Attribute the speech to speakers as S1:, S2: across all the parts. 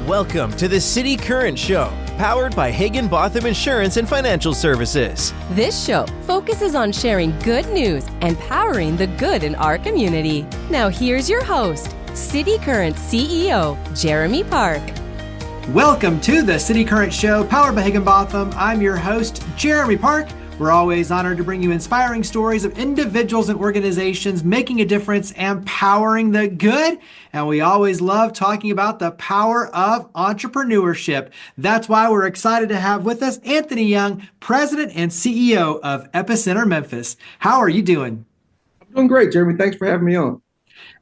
S1: Welcome to the City Current Show, powered by Hagen-Botham Insurance and Financial Services.
S2: This show focuses on sharing good news and powering the good in our community. Now here's your host, City Current CEO, Jeremy Park.
S3: Welcome to the City Current Show, powered by Hagen-Botham. I'm your host, Jeremy Park. We're always honored to bring you inspiring stories of individuals and organizations making a difference and powering the good. And we always love talking about the power of entrepreneurship. That's why we're excited to have with us Anthony Young, President and CEO of Epicenter Memphis. How are you doing?
S4: I'm doing great, Jeremy. Thanks for having me on.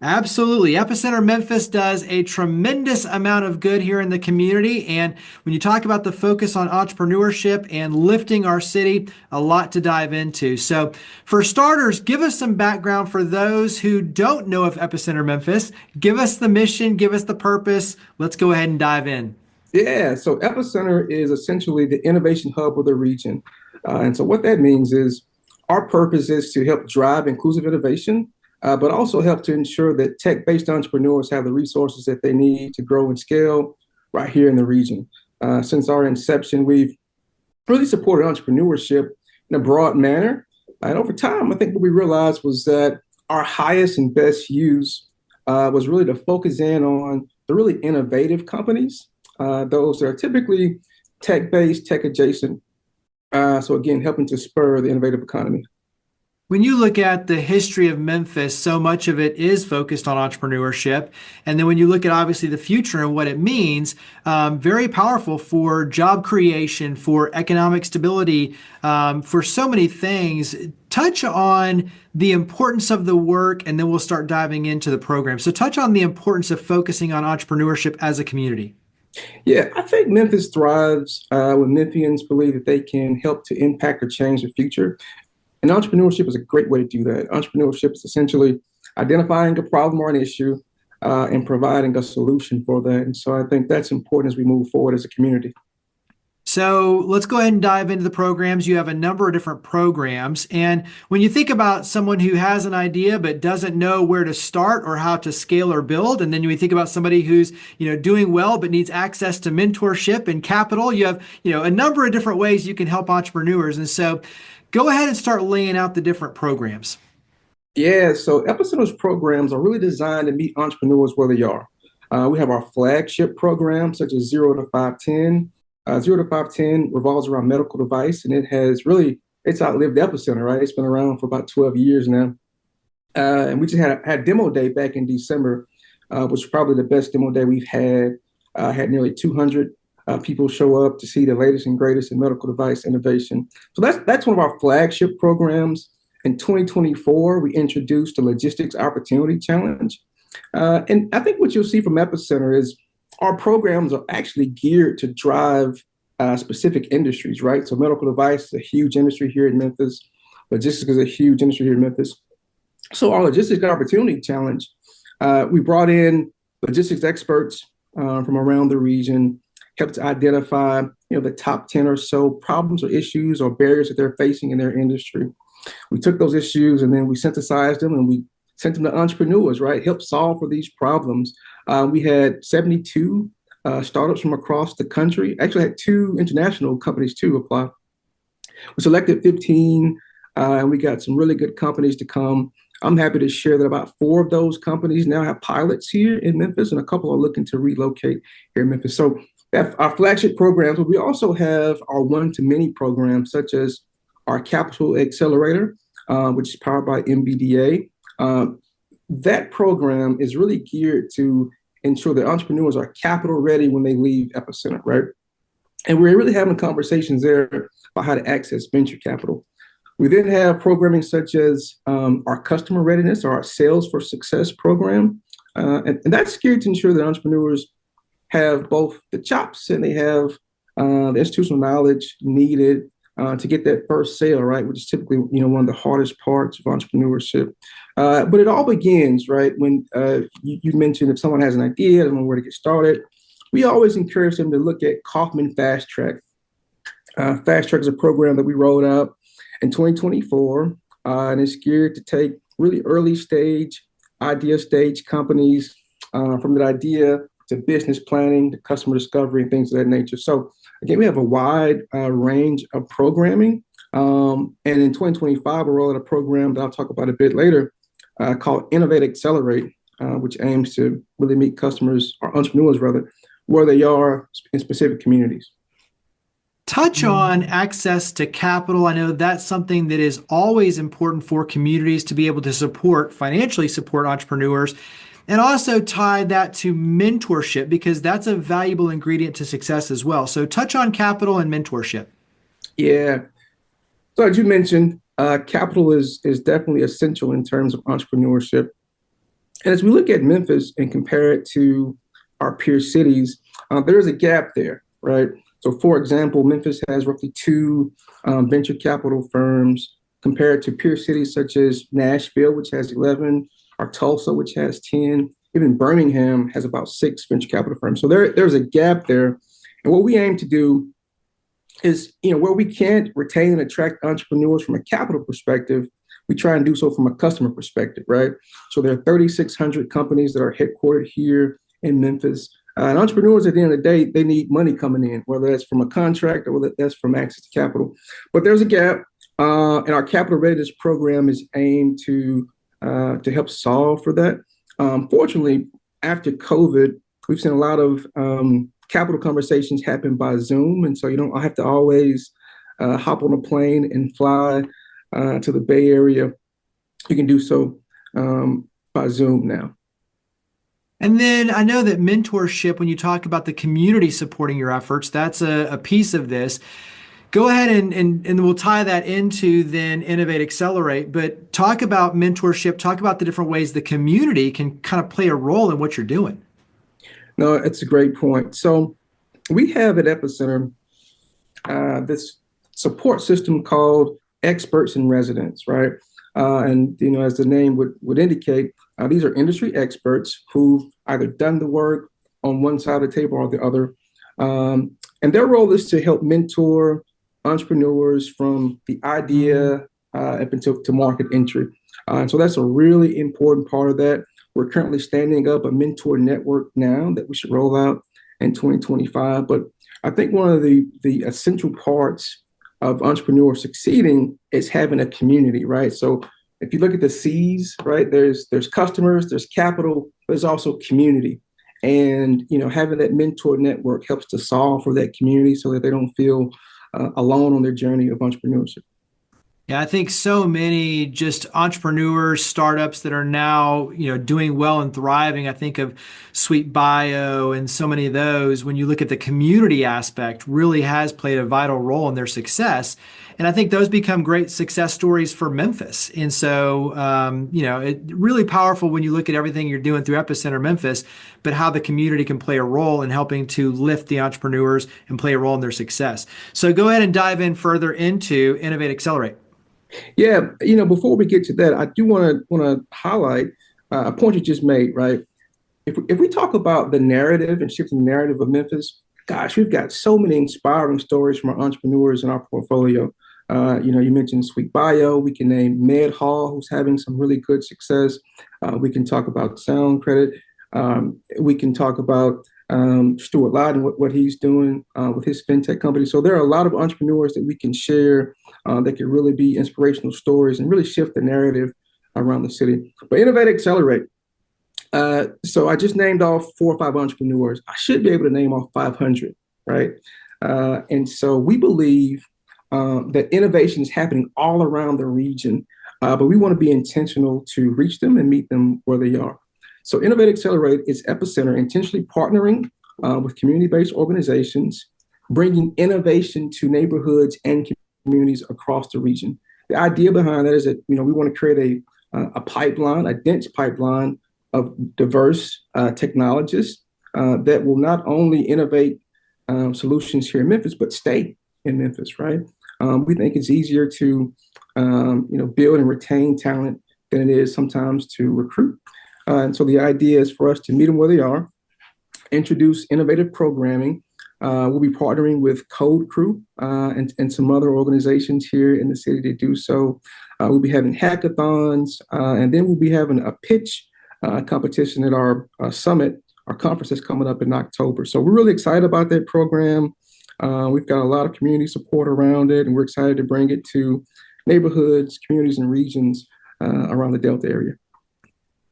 S3: Absolutely. Epicenter Memphis does a tremendous amount of good here in the community. And when you talk about the focus on entrepreneurship and lifting our city, a lot to dive into. So for starters, give us some background for those who don't know of Epicenter Memphis. Give us the mission, give us the purpose. Let's go ahead and dive in.
S4: Yeah, so Epicenter is essentially the innovation hub of the region. And so what that means is our purpose is to help drive inclusive innovation, but also help to ensure that tech-based entrepreneurs have the resources that they need to grow and scale right here in the region. Since our inception, we've really supported entrepreneurship in a broad manner. And over time, I think what we realized was that our highest and best use was really to focus in on the really innovative companies, those that are typically tech-based, tech-adjacent. So again, helping to spur the innovative economy.
S3: When you look at the history of Memphis, so much of it is focused on entrepreneurship. And then when you look at obviously the future and what it means, very powerful for job creation, for economic stability, for so many things. Touch on the importance of the work, and then we'll start diving into the program. So touch on the importance of focusing on entrepreneurship as a community.
S4: Yeah, I think Memphis thrives when Memphians believe that they can help to impact or change the future. And entrepreneurship is a great way to do that. Entrepreneurship is essentially identifying a problem or an issue and providing a solution for that. And so I think that's important as we move forward as a community.
S3: So let's go ahead and dive into the programs. You have a number of different programs. And when you think about someone who has an idea but doesn't know where to start or how to scale or build, and then you think about somebody who's doing well but needs access to mentorship and capital, you have a number of different ways you can help entrepreneurs. And so go ahead and start laying out the different programs.
S4: Yeah, so Epicenter's programs are really designed to meet entrepreneurs where they are. We have our flagship programs such as 0 to 510. 0 to 510 revolves around medical device, and it's outlived Epicenter, right? It's been around for about 12 years now. And we just had demo day back in December, which was probably the best demo day we've had. Had nearly 200 people show up to see the latest and greatest in medical device innovation. So that's one of our flagship programs. In 2024, we introduced the Logistics Opportunity Challenge. And I think what you'll see from Epicenter is our programs are actually geared to drive specific industries, right? So medical device is a huge industry here in Memphis. Logistics is a huge industry here in Memphis. So our Logistics Opportunity Challenge, we brought in logistics experts from around the region, helped to identify the top 10 or so problems or issues or barriers that they're facing in their industry. We took those issues and then we synthesized them and we sent them to entrepreneurs, right? Help solve for these problems. We had 72 startups from across the country. Actually had 2 international companies too apply. We selected 15 and we got some really good companies to come. I'm happy to share that about 4 of those companies now have pilots here in Memphis and a couple are looking to relocate here in Memphis. So that's our flagship programs, but we also have our one-to-many programs such as our Capital Accelerator, which is powered by MBDA. That program is really geared to ensure that entrepreneurs are capital ready when they leave Epicenter, right? And we're really having conversations there about how to access venture capital. We then have programming such as our customer readiness or our Sales for Success program. And that's geared to ensure that entrepreneurs have both the chops and they have the institutional knowledge needed to get that first sale, right? Which is typically, one of the hardest parts of entrepreneurship. But it all begins, right? When you mentioned if someone has an idea, they don't know where to get started. We always encourage them to look at Kauffman FastTrac. FastTrac is a program that we rolled out in 2024, and it's geared to take really early stage, idea stage companies from that idea to business planning, to customer discovery, and things of that nature. So again, we have a wide range of programming. And in 2025, we're rolling a program that I'll talk about a bit later called InnovateXcelerate, which aims to really meet customers, or entrepreneurs rather, where they are in specific communities.
S3: Touch on access to capital. I know that's something that is always important for communities to be able to financially support entrepreneurs, and also tie that to mentorship, because that's a valuable ingredient to success as well. So touch on capital and mentorship.
S4: Yeah. So as you mentioned, capital is definitely essential in terms of entrepreneurship. And as we look at Memphis and compare it to our peer cities, there is a gap there, right? So for example, Memphis has roughly 2 venture capital firms compared to peer cities such as Nashville, which has 11, or Tulsa, which has 10. Even Birmingham has about 6 venture capital firms. So there's a gap there. And what we aim to do is, where we can't retain and attract entrepreneurs from a capital perspective, we try and do so from a customer perspective, right? So there are 3,600 companies that are headquartered here in Memphis. And entrepreneurs, at the end of the day, they need money coming in, whether that's from a contract or whether that's from access to capital. But there's a gap, and our capital readiness program is aimed to help solve for that. Fortunately, after COVID, we've seen a lot of capital conversations happen by Zoom, and so you don't have to always hop on a plane and fly to the Bay Area. You can do so by Zoom now.
S3: And then I know that mentorship, when you talk about the community supporting your efforts, that's a piece of this. Go ahead and we'll tie that into then InnovateXcelerate, but talk about mentorship, talk about the different ways the community can kind of play a role in what you're doing.
S4: No, it's a great point. So we have at Epicenter this support system called Experts in Residence, right? And as the name would indicate, these are industry experts who've either done the work on one side of the table or the other. And their role is to help mentor entrepreneurs from the idea up until to market entry. And so that's a really important part of that. We're currently standing up a mentor network now that we should roll out in 2025. But I think one of the essential parts of entrepreneurs succeeding is having a community, right? So if you look at the C's, right, there's customers, there's capital, there's also community. And, having that mentor network helps to solve for that community so that they don't feel alone on their journey of entrepreneurship.
S3: Yeah, I think so many just entrepreneurs, startups that are now, doing well and thriving. I think of Sweet Bio and so many of those. When you look at the community aspect, really has played a vital role in their success. And I think those become great success stories for Memphis. And so, it's really powerful when you look at everything you're doing through Epicenter Memphis, but how the community can play a role in helping to lift the entrepreneurs and play a role in their success. So go ahead and dive in further into InnovateXcelerate.
S4: Yeah, before we get to that, I do want to highlight a point you just made, right? If we talk about the narrative and shifting the narrative of Memphis, gosh, we've got so many inspiring stories from our entrepreneurs in our portfolio. You mentioned Sweet Bio. We can name Med Hall, who's having some really good success. We can talk about Sound Credit. We can talk about Stuart Lott and what he's doing with his fintech company. So there are a lot of entrepreneurs that we can share that can really be inspirational stories and really shift the narrative around the city. But InnovateXcelerate. So I just named off 4 or 5 entrepreneurs. I should be able to name off 500, right? And so we believe that innovation is happening all around the region, but we want to be intentional to reach them and meet them where they are. So InnovateXcelerate is Epicenter intentionally partnering with community-based organizations, bringing innovation to neighborhoods and communities across the region. The idea behind that is that we want to create a pipeline, a dense pipeline of diverse technologists that will not only innovate solutions here in Memphis, but stay in Memphis, right? We think it's easier to build and retain talent than it is sometimes to recruit. And so the idea is for us to meet them where they are, introduce innovative programming. We'll be partnering with Code Crew and some other organizations here in the city to do so. We'll be having hackathons, and then we'll be having a pitch competition at our summit our conference is coming up in October. So we're really excited about that program. We've got a lot of community support around it, and we're excited to bring it to neighborhoods, communities, and regions around the Delta area.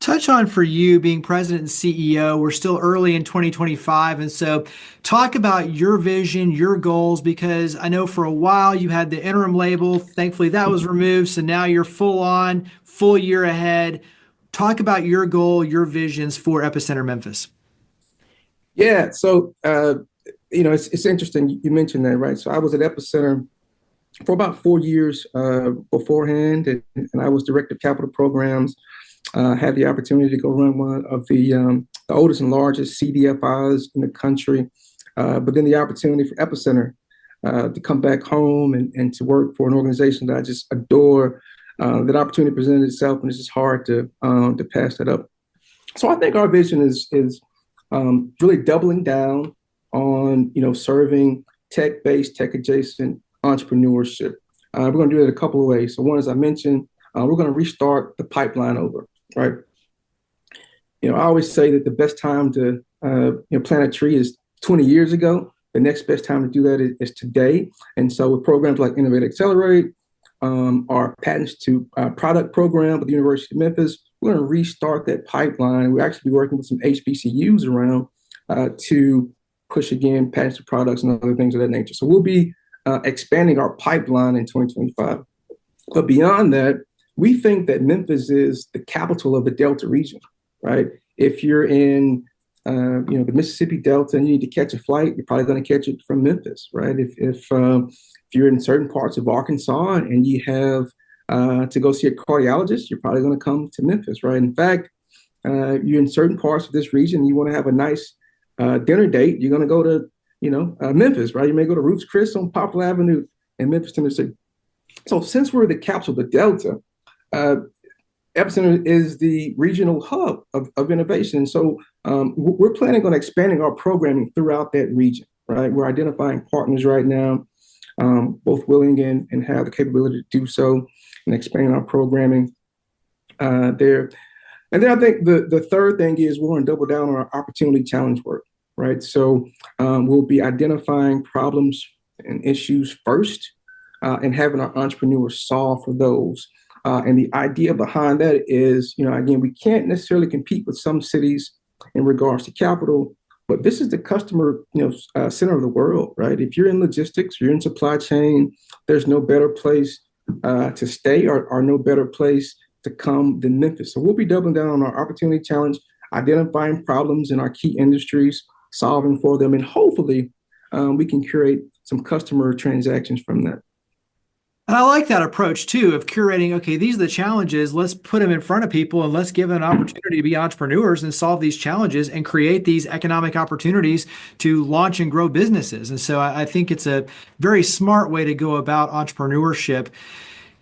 S3: Touch on, for you being president and CEO, we're still early in 2025. And so talk about your vision, your goals, because I know for a while you had the interim label. Thankfully, that was removed. So now you're full on, full year ahead. Talk about your goal, your visions for Epicenter Memphis.
S4: Yeah. So, it's interesting. You mentioned that, right? So I was at Epicenter for about 4 years beforehand, and I was director of capital programs. Had the opportunity to go run one of the oldest and largest CDFIs in the country, but then the opportunity for Epicenter to come back home and to work for an organization that I just adore. That opportunity presented itself, and it's just hard to pass that up. So I think our vision is really doubling down on serving tech-based, tech-adjacent entrepreneurship. We're going to do it a couple of ways. So one, as I mentioned, we're going to restart the pipeline over. Right. I always say that the best time to plant a tree is 20 years ago. The next best time to do that is today. And so with programs like InnovateXcelerate, our patents to product program at the University of Memphis, we're going to restart that pipeline. We're actually working with some HBCUs around to push again patents to products and other things of that nature. So we'll be expanding our pipeline in 2025. But beyond that, we think that Memphis is the capital of the Delta region, right? If you're in, the Mississippi Delta and you need to catch a flight, you're probably going to catch it from Memphis, right? If you're in certain parts of Arkansas and you have to go see a cardiologist, you're probably going to come to Memphis, right? In fact, you're in certain parts of this region, you want to have a nice dinner date, you're going to go to, Memphis, right? You may go to Ruth's Chris on Poplar Avenue in Memphis, Tennessee. So since we're the capital of the Delta, Epicenter is the regional hub of innovation. So we're planning on expanding our programming throughout that region, right? We're identifying partners right now, both willing and have the capability to do so, and expanding our programming there. And then I think the third thing is we're going to double down on our opportunity challenge work, right? So we'll be identifying problems and issues first and having our entrepreneurs solve for those. And the idea behind that is, again, we can't necessarily compete with some cities in regards to capital, but this is the customer, center of the world, right? If you're in logistics, you're in supply chain, there's no better place to stay or no better place to come than Memphis. So we'll be doubling down on our opportunity challenge, identifying problems in our key industries, solving for them, and hopefully we can curate some customer transactions from that.
S3: And I like that approach too, of curating, okay, these are the challenges, let's put them in front of people and let's give them an opportunity to be entrepreneurs and solve these challenges and create these economic opportunities to launch and grow businesses. And so I think it's a very smart way to go about entrepreneurship.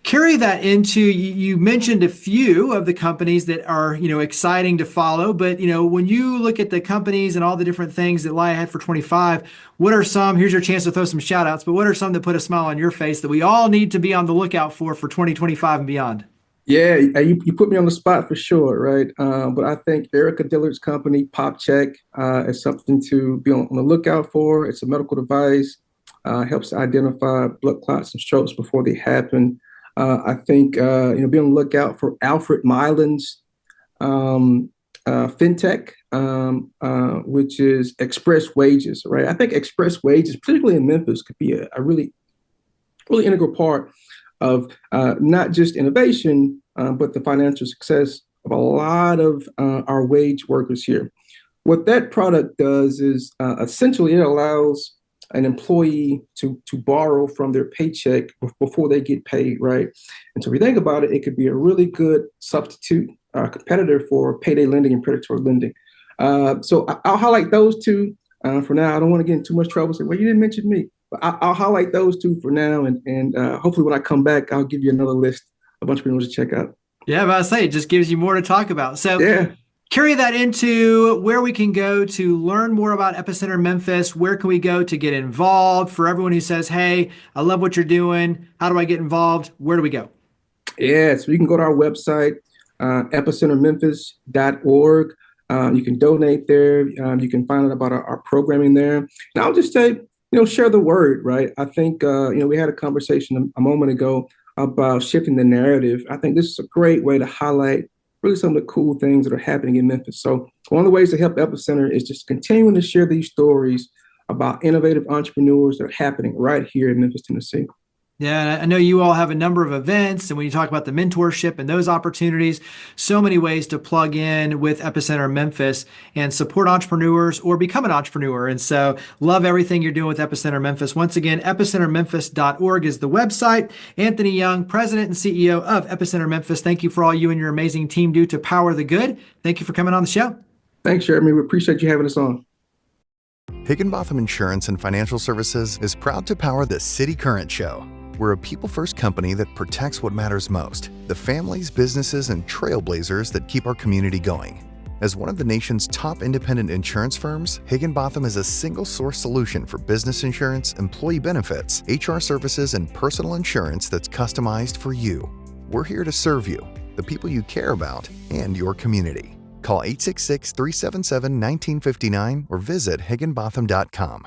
S3: Carry that into, you mentioned a few of the companies that are, exciting to follow, but, when you look at the companies and all the different things that lie ahead for 25, what are some, here's your chance to throw some shout outs, but what are some that put a smile on your face that we all need to be on the lookout for 2025 and beyond?
S4: Yeah, you put me on the spot for sure, right? But I think Erica Dillard's company, PopCheck, is something to be on the lookout for. It's a medical device, helps identify blood clots and strokes before they happen. I think, be on the lookout for Alfred Mylan's fintech, which is Express Wages, right? I think Express Wages, particularly in Memphis, could be a really, really integral part of not just innovation, but the financial success of a lot of our wage workers here. What that product does is essentially it allows an employee to borrow from their paycheck before they get paid, right? And so if you think about it, it could be a really good substitute competitor for payday lending and predatory lending. So I'll highlight those two for now. I don't want to get in too much trouble. Say, well, you didn't mention me. But I'll highlight those two for now. And hopefully when I come back, I'll give you another list of entrepreneurs to check out.
S3: Yeah, but I say it just gives you more to talk about. So
S4: yeah.
S3: Carry that into where we can go to learn more about Epicenter Memphis. Where can we go to get involved? For everyone who says, hey, I love what you're doing. How do I get involved? Where do we go?
S4: Yeah, so you can go to our website, epicentermemphis.org. You can donate there. You can find out about our programming there. And I'll just say, share the word, right? I think, we had a conversation a moment ago about shifting the narrative. I think this is a great way to highlight really some of the cool things that are happening in Memphis. So one of the ways to help Epicenter is just continuing to share these stories about innovative entrepreneurs that are happening right here in Memphis, Tennessee.
S3: Yeah, I know you all have a number of events, and when you talk about the mentorship and those opportunities, so many ways to plug in with Epicenter Memphis and support entrepreneurs or become an entrepreneur. And so love everything you're doing with Epicenter Memphis. Once again, epicentermemphis.org is the website. Anthony Young, President and CEO of Epicenter Memphis, thank you for all you and your amazing team do to power the good. Thank you for coming on the show.
S4: Thanks, Jeremy. We appreciate you having us on.
S5: Higginbotham Insurance and Financial Services is proud to power the City Current Show. We're a people-first company that protects what matters most, the families, businesses, and trailblazers that keep our community going. As one of the nation's top independent insurance firms, Higginbotham is a single-source solution for business insurance, employee benefits, HR services, and personal insurance that's customized for you. We're here to serve you, the people you care about, and your community. Call 866-377-1959 or visit higginbotham.com.